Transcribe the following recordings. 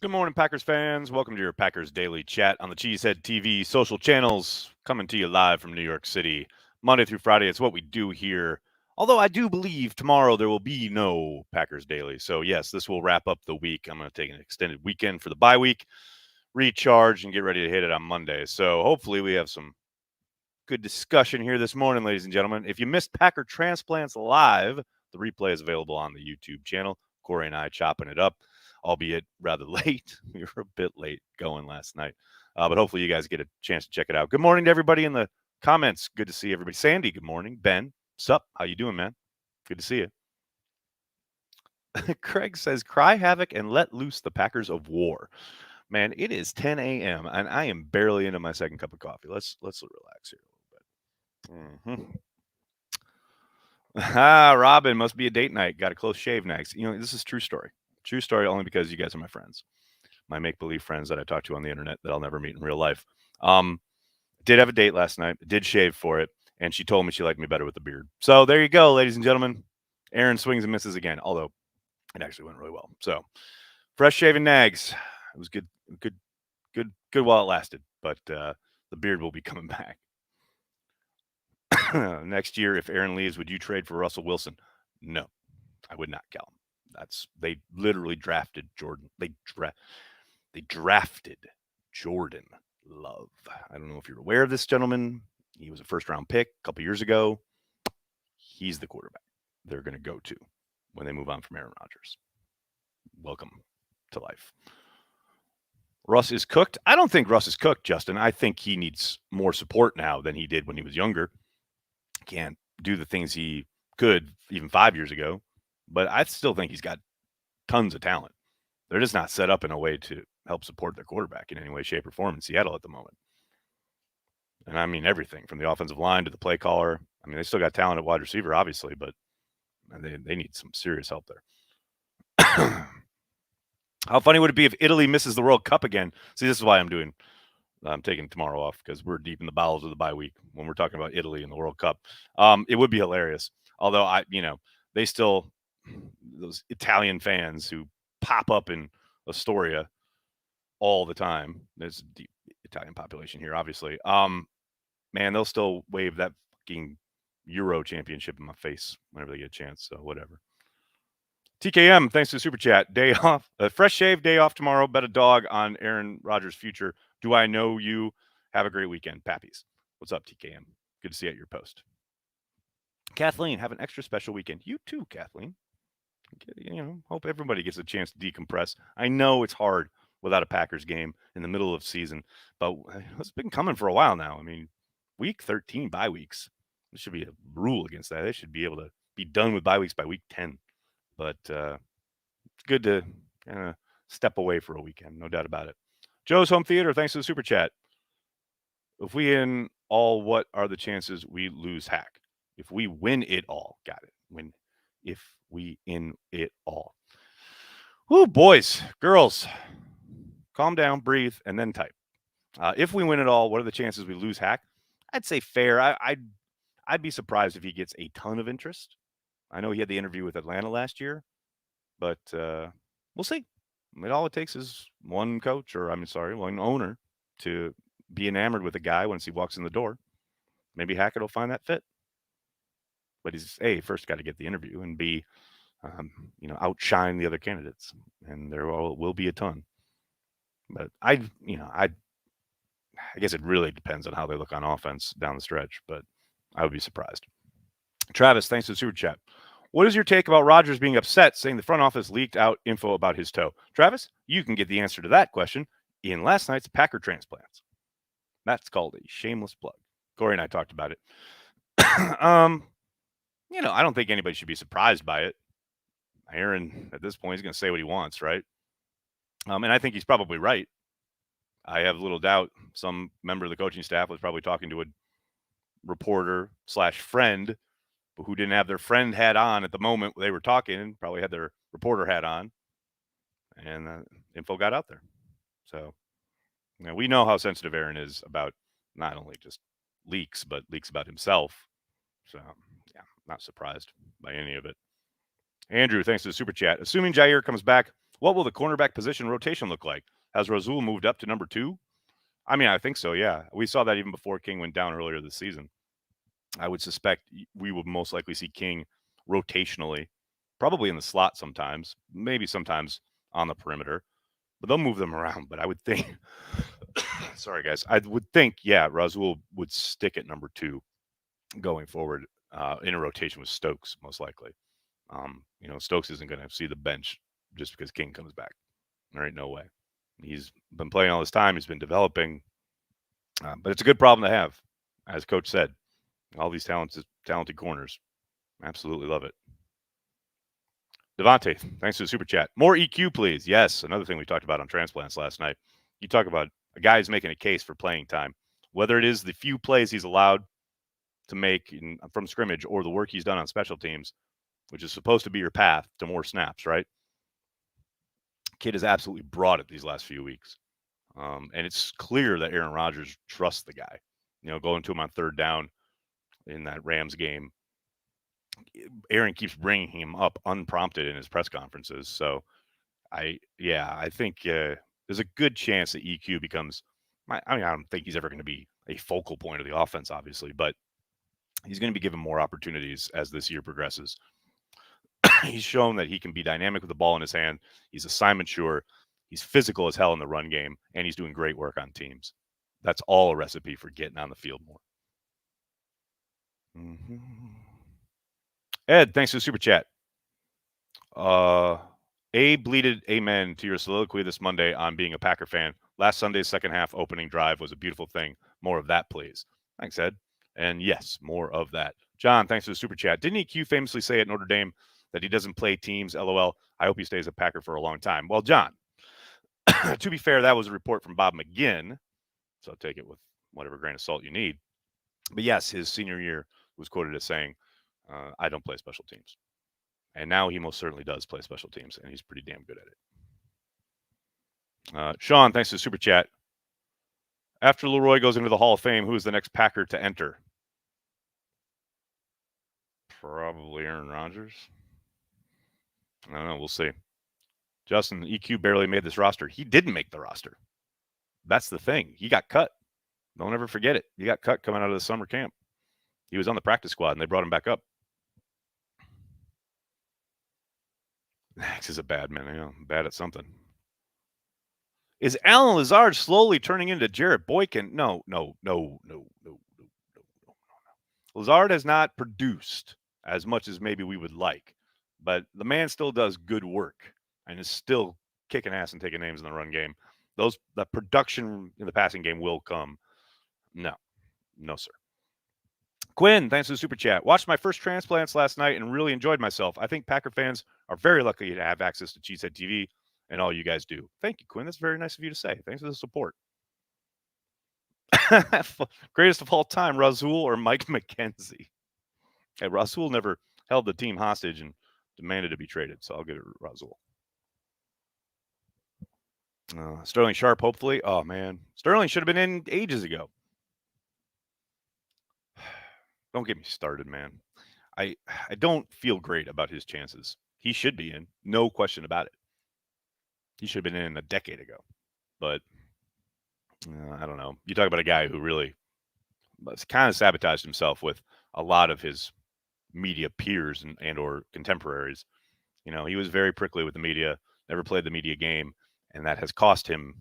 Good morning, Packers fans. Welcome to your Packers Daily Chat on the Cheesehead TV social channels, coming to you live from New York City, Monday through Friday. It's what we do here. Although I do believe tomorrow there will be no Packers Daily. So, yes, this will wrap up the week. I'm going to take an extended weekend for the bye week, recharge, and get ready to hit it on Monday. So, hopefully, we have some good discussion here this morning, ladies and gentlemen. If you missed Packer Transplants Live, the replay is available on the YouTube channel. Corey and I chopping it up, albeit rather late. We were a bit late going last night, but hopefully you guys get a chance to check it out. Good morning to everybody in the comments. Good to see everybody. Sandy, good morning. Ben, sup? How you doing, man? Good to see you. Craig says, cry havoc and let loose the Packers of war. Man, it is 10 a.m. and I am barely into my second cup of coffee. Let's relax here a little bit. Robin, must be a date night. Got a close shave next. You know, this is true story. True story only because you guys are my friends. My make-believe friends that I talk to on the internet that I'll never meet in real life. Did have a date last night. Did shave for it. And she told me she liked me better with the beard. So there you go, ladies and gentlemen. Aaron swings and misses again, although it actually went really well. So fresh shaven nags. It was good while it lasted. But the beard will be coming back. Next year, if Aaron leaves, would you trade for Russell Wilson? No, I would not, Callum. They literally drafted Jordan. They drafted Jordan Love. I don't know if you're aware of this gentleman. He was a first-round pick a couple years ago. He's the quarterback they're going to go to when they move on from Aaron Rodgers. Welcome to life. Russ is cooked. I don't think Russ is cooked, Justin. I think he needs more support now than he did when he was younger. Can't do the things he could even 5 years ago, but I still think he's got tons of talent. They're just not set up in a way to help support their quarterback in any way, shape, or form in Seattle at the moment. And I mean everything from the offensive line to the play caller. I mean, they still got talent at wide receiver, obviously, but they need some serious help there. How funny would it be if Italy misses the World Cup again? See, this is why I'm taking tomorrow off because we're deep in the bowels of the bye week when we're talking about Italy and the World Cup. It would be hilarious. Although they still, those Italian fans who pop up in Astoria all the time. There's a deep Italian population here, obviously. Man, they'll still wave that fucking Euro championship in my face whenever they get a chance. So whatever. TKM, thanks to the super chat. Day off, a fresh shave, day off tomorrow. Bet a dog on Aaron Rodgers' future. Do I know you? Have a great weekend, Pappies. What's up, TKM? Good to see you at your post. Kathleen, have an extra special weekend. You too, Kathleen. Hope everybody gets a chance to decompress. I know it's hard without a Packers game in the middle of season, but it's been coming for a while now. I mean, week 13 bye weeks. There should be a rule against that. They should be able to be done with bye weeks by week 10. But it's good to kind of step away for a weekend, no doubt about it. Joe's Home Theater, thanks to the super chat. If we win all, what are the chances we lose Hack? If we win it all, got it. If we in it all. Whoo, boys, girls, calm down, breathe, and then type. If we win it all, what are the chances we lose Hack? I'd say fair. I'd be surprised if he gets a ton of interest. I know he had the interview with Atlanta last year, but we'll see. All it takes is one owner to be enamored with a guy once he walks in the door. Maybe Hackett will find that fit. But he's first got to get the interview, and B, outshine the other candidates, and there will be a ton. But I guess it really depends on how they look on offense down the stretch. But I would be surprised. Travis, thanks to the super chat. What is your take about Rodgers being upset, saying the front office leaked out info about his toe? Travis, you can get the answer to that question in last night's Packer Transplants. That's called a shameless plug. Corey and I talked about it. I don't think anybody should be surprised by it. Aaron, at this point, is going to say what he wants, right? And I think he's probably right. I have little doubt some member of the coaching staff was probably talking to a reporter/friend who didn't have their friend hat on at the moment they were talking, probably had their reporter hat on, and info got out there. So we know how sensitive Aaron is about not only just leaks, but leaks about himself. So, not surprised by any of it. Andrew, thanks to the super chat. Assuming Jair comes back, What will the cornerback position rotation look like? Has Rasul moved up to number 2? I mean, I think so, yeah. We saw that even before King went down earlier this season. I would suspect we would most likely see King rotationally, probably in the slot sometimes, maybe sometimes on the perimeter, but they'll move them around. But I would think, sorry guys, I would think, yeah, Rasul would stick at number 2 going forward in a rotation with Stokes, most likely. Stokes isn't going to see the bench just because King comes back. There ain't no way. He's been playing all this time. He's been developing, but it's a good problem to have, as Coach said. All these talented corners, absolutely love it. Devontae, thanks for the super chat. More EQ, please. Yes, another thing we talked about on transplants last night. You talk about a guy who's making a case for playing time, whether it is the few plays he's allowed to make from scrimmage or the work he's done on special teams, which is supposed to be your path to more snaps, right? Kid has absolutely brought it these last few weeks. And it's clear that Aaron Rodgers trusts the guy. Going to him on third down in that Rams game, Aaron keeps bringing him up unprompted in his press conferences. So I think there's a good chance that EQ becomes, I don't think he's ever going to be a focal point of the offense, obviously, but he's going to be given more opportunities as this year progresses. He's shown that he can be dynamic with the ball in his hand. He's assignment sure. He's physical as hell in the run game, and he's doing great work on teams. That's all a recipe for getting on the field more. Mm-hmm. Ed, thanks for the super chat. Abe bleated amen to your soliloquy this Monday on being a Packer fan. Last Sunday's second half opening drive was a beautiful thing. More of that, please. Thanks, Ed. And yes, more of that. John, thanks for the super chat. Didn't EQ famously say at Notre Dame that he doesn't play teams? LOL. I hope he stays a Packer for a long time. Well, John, to be fair, that was a report from Bob McGinn, so take it with whatever grain of salt you need. But yes, his senior year was quoted as saying, I don't play special teams. And now he most certainly does play special teams, and he's pretty damn good at it. Sean, thanks for the super chat. After Leroy goes into the Hall of Fame, who is the next Packer to enter? Probably Aaron Rodgers. I don't know. We'll see. Justin, EQ barely made this roster. He didn't make the roster. That's the thing. He got cut. Don't ever forget it. He got cut coming out of the summer camp. He was on the practice squad, and they brought him back up. Max is a bad man. Bad at something. Is Alan Lazard slowly turning into Jarrett Boykin? No. Lazard has not produced as much as maybe we would like, but the man still does good work and is still kicking ass and taking names in the run game. The production in the passing game will come. No, sir. Quinn, thanks for the super chat. Watched my first transplants last night and really enjoyed myself. I think Packer fans are very lucky to have access to Cheesehead TV, and all you guys do. Thank you, Quinn. That's very nice of you to say. Thanks for the support. Greatest of all time, Rasul or Mike McKenzie? Hey, Rasul never held the team hostage and demanded to be traded, so I'll give it Rasul. Sterling Sharp, hopefully. Oh, man. Sterling should have been in ages ago. Don't get me started, man. I don't feel great about his chances. He should be in, no question about it. He should have been in a decade ago. But I don't know. You talk about a guy who really kind of sabotaged himself with a lot of his media peers and or contemporaries. He was very prickly with the media, never played the media game, and that has cost him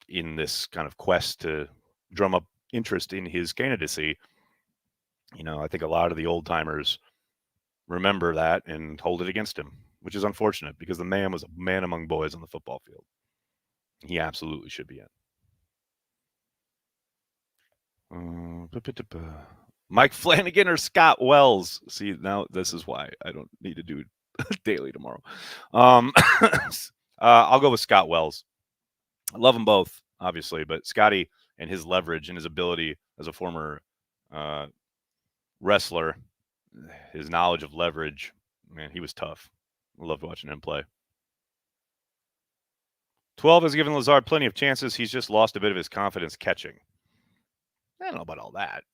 in this kind of quest to drum up interest in his candidacy. I think a lot of the old timers remember that and hold it against him, which is unfortunate because the man was a man among boys on the football field. He absolutely should be in. Mike Flanagan or Scott Wells? See, now this is why I don't need to do daily tomorrow. I'll go with Scott Wells. I love them both, obviously, but Scotty and his leverage and his ability as a former wrestler, his knowledge of leverage, man, he was tough. I loved watching him play. 12 has given Lazard plenty of chances. He's just lost a bit of his confidence catching. I don't know about all that.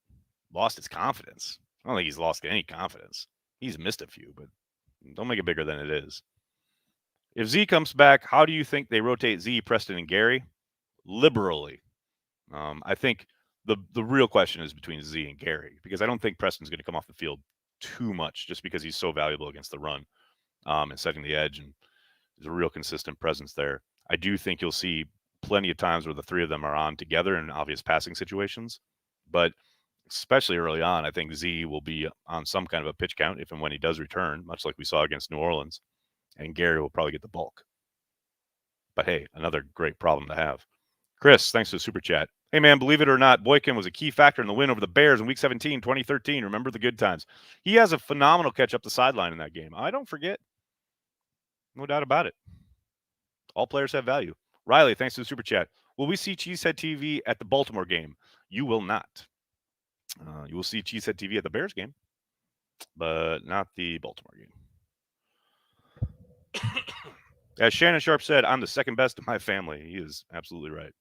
Lost his confidence. I don't think he's lost any confidence. He's missed a few, but don't make it bigger than it is. If Z comes back, how do you think they rotate Z, Preston, and Gary? Liberally. I think the real question is between Z and Gary, because I don't think Preston's going to come off the field too much just because he's so valuable against the run and setting the edge, and there's a real consistent presence there. I do think you'll see plenty of times where the three of them are on together in obvious passing situations, but especially early on, I think Z will be on some kind of a pitch count if and when he does return, much like we saw against New Orleans, and Gary will probably get the bulk. But hey, another great problem to have. Chris, thanks for the super chat. Hey, man, believe it or not, Boykin was a key factor in the win over the Bears in Week 17, 2013. Remember the good times. He has a phenomenal catch up the sideline in that game. I don't forget. No doubt about it. All players have value. Riley, thanks for the super chat. Will we see Cheesehead TV at the Baltimore game? You will not. You will see Cheesehead TV at the Bears game, but not the Baltimore game. As Shannon Sharp said, I'm the second best in my family. He is absolutely right.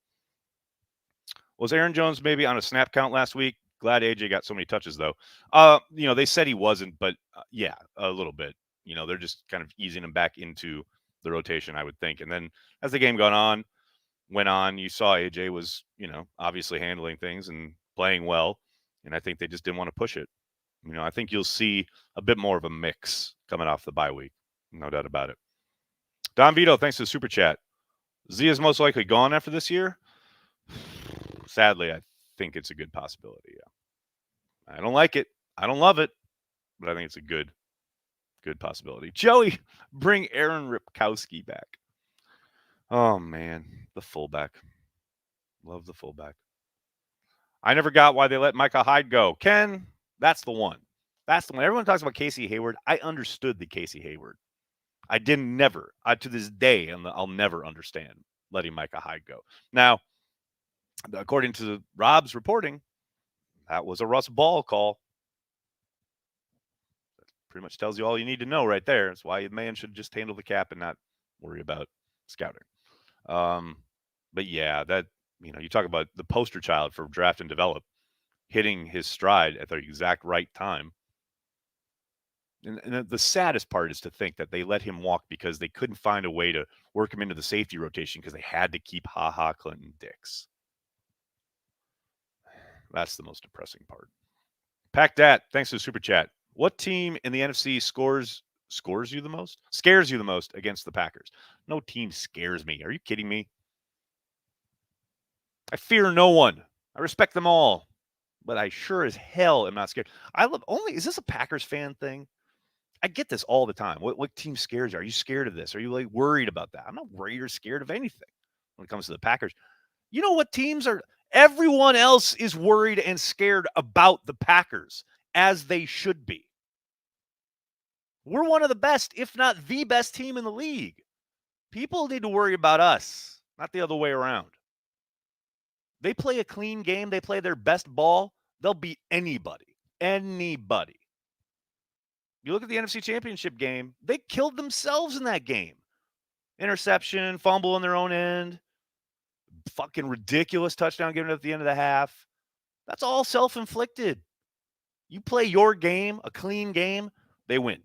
Was Aaron Jones maybe on a snap count last week? Glad AJ got so many touches, though. They said he wasn't, but yeah, a little bit. They're just kind of easing him back into the rotation, I would think. And then as the game went on, you saw AJ was, obviously handling things and playing well. And I think they just didn't want to push it. I think you'll see a bit more of a mix coming off the bye week. No doubt about it. Don Vito, thanks for the super chat. Z is most likely gone after this year. Sadly, I think it's a good possibility. Yeah. I don't like it. I don't love it, but I think it's a good possibility. Joey, bring Aaron Ripkowski back. Oh, man. The fullback. Love the fullback. I never got why they let Micah Hyde go. Ken, that's the one. That's the one. Everyone talks about Casey Hayward. I understood the Casey Hayward. I didn't never. To this day, and I'll never understand letting Micah Hyde go. Now, according to Rob's reporting, that was a Russ Ball call. That pretty much tells you all you need to know right there. That's why the man should just handle the cap and not worry about scouting. But yeah, that you talk about the poster child for draft and develop, hitting his stride at the exact right time. And the saddest part is to think that they let him walk because they couldn't find a way to work him into the safety rotation because they had to keep Ha Clinton Dix. That's the most depressing part. Pack that. Thanks for the super chat. What team in the NFC scares you the most against the Packers? No team scares me. Are you kidding me? I fear no one. I respect them all, but I sure as hell am not scared. Is this a Packers fan thing? I get this all the time. What team scares you? Are you scared of this? Are you like worried about that? I'm not worried or scared of anything when it comes to the Packers. You know what teams are? Everyone else is worried and scared about the Packers, as they should be. We're one of the best, if not the best team in the league. People need to worry about us, not the other way around. They play a clean game. They play their best ball. They'll beat anybody. Anybody. You look at the NFC Championship game, they killed themselves in that game. Interception, fumble on their own end, fucking ridiculous touchdown given at the end of the half. That's all self-inflicted. You play your game, a clean game, they win.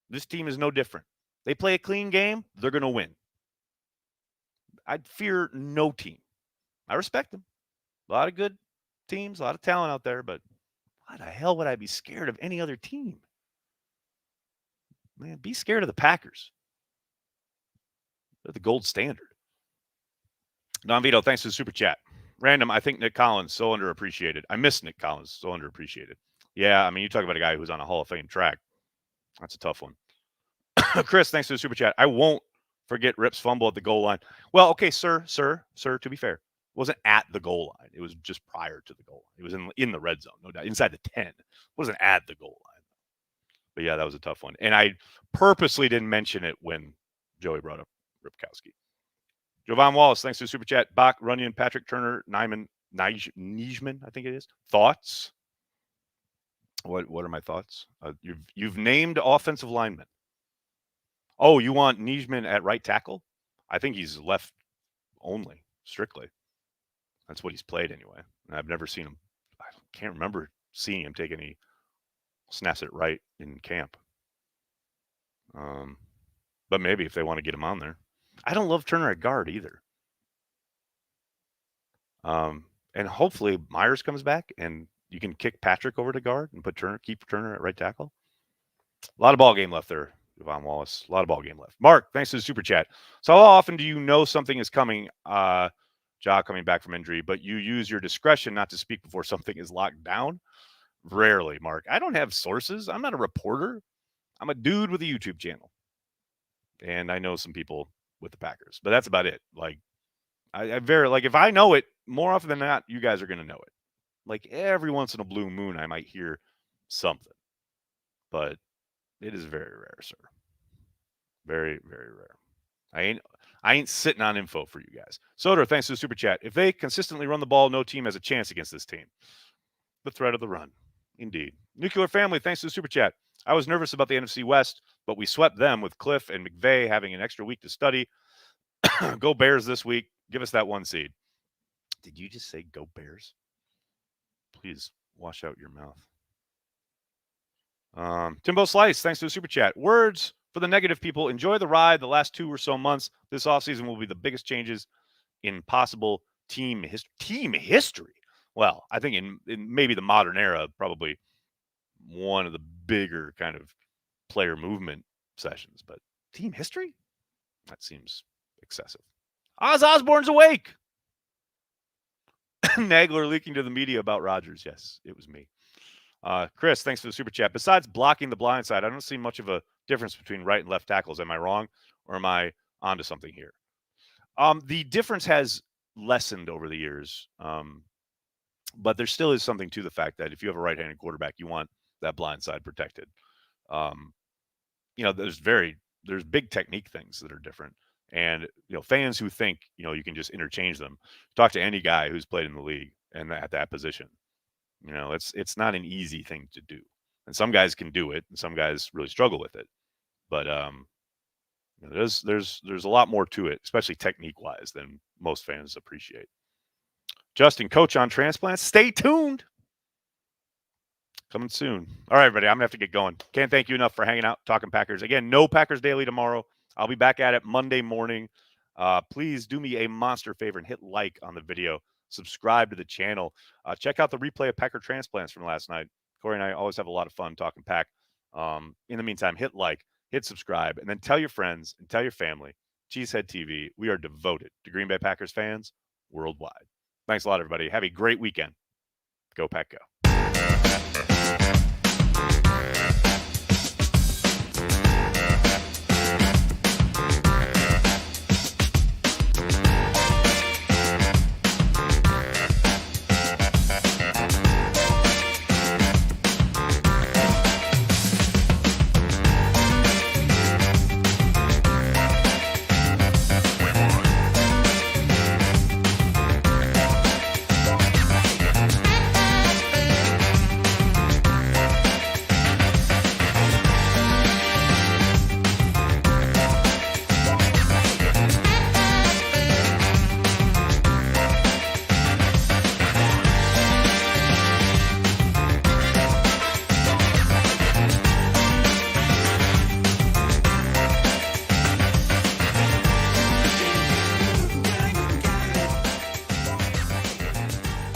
This team is no different. They play a clean game, they're going to win. I'd fear no team. I respect them. A lot of good teams, a lot of talent out there, but why the hell would I be scared of any other team? Man, be scared of the Packers. They're the gold standard. Don Vito, thanks for the super chat. Random, I think Nick Collins, so underappreciated. I miss Nick Collins, so underappreciated. Yeah, I mean, you talk about a guy who's on a Hall of Fame track. That's a tough one. Chris, thanks for the super chat. I won't forget Rip's fumble at the goal line. Well, okay, sir, to be fair, it wasn't at the goal line. It was just prior to the goal line. It was in the red zone, no doubt, inside the 10. It wasn't at the goal line. But yeah, that was a tough one. And I purposely didn't mention it when Joey brought up Ripkowski. Jovan Wallace, thanks to the super chat. Bach, Runyon, Patrick Turner, Nijman, I think it is. Thoughts? What are my thoughts? You've named offensive linemen. Oh, you want Nijman at right tackle? I think he's left only, strictly. That's what he's played anyway. And I've never seen him. I can't remember seeing him take any snaps at right in camp. But But maybe if they want to get him on there. I don't love Turner at guard either. And hopefully Myers comes back and you can kick Patrick over to guard and keep Turner at right tackle. A lot of ball game left there, Yvonne Wallace. A lot of ball game left. Mark, thanks to the super chat. So how often do you know something is coming, Ja coming back from injury, but you use your discretion not to speak before something is locked down? Rarely, Mark. I don't have sources. I'm not a reporter. I'm a dude with a YouTube channel. And I know some people with the Packers, but that's about it. Like, if I know it, more often than not, you guys are going to know it. Like every once in a blue moon, I might hear something, but it is very rare, sir. Very, very rare. I ain't sitting on info for you guys. Soder, thanks to the super chat. If they consistently run the ball, no team has a chance against this team. The threat of the run. Indeed. Nuclear Family, thanks to the super chat. I was nervous about the NFC West, but we swept them with Cliff and McVay having an extra week to study. Go Bears this week. Give us that 1 seed. Did you just say go Bears? Please wash out your mouth. Timbo Slice, thanks to the super chat. Words for the negative people. Enjoy the ride. The last 2 or so months this offseason will be the biggest changes in possible team history. Team history? Well, I think in maybe the modern era, probably one of the bigger kind of player movement sessions. But team history? That seems excessive. Oz Osborne's awake. Nagler leaking to the media about Rodgers. Yes, it was me. Chris, thanks for the super chat. Besides blocking the blind side, I don't see much of a difference between right and left tackles. Am I wrong, or am I onto something here? The difference has lessened over the years, but there still is something to the fact that if you have a right-handed quarterback, you want that blind side protected. There's big technique things that are different. And, fans who think, you can just interchange them, talk to any guy who's played in the league and at that position. It's not an easy thing to do. And some guys can do it and some guys really struggle with it. But there's a lot more to it, especially technique wise, than most fans appreciate. Justin, coach on transplants. Stay tuned. Coming soon. All right, everybody. I'm going to have to get going. Can't thank you enough for hanging out, talking Packers. Again, no Packers Daily tomorrow. I'll be back at it Monday morning. Please do me a monster favor and hit like on the video. Subscribe to the channel. Check out the replay of Packer transplants from last night. Corey and I always have a lot of fun talking Pack. In the meantime, hit like, hit subscribe, and then tell your friends and tell your family. Cheesehead TV, we are devoted to Green Bay Packers fans worldwide. Thanks a lot, everybody. Have a great weekend. Go Pack Go.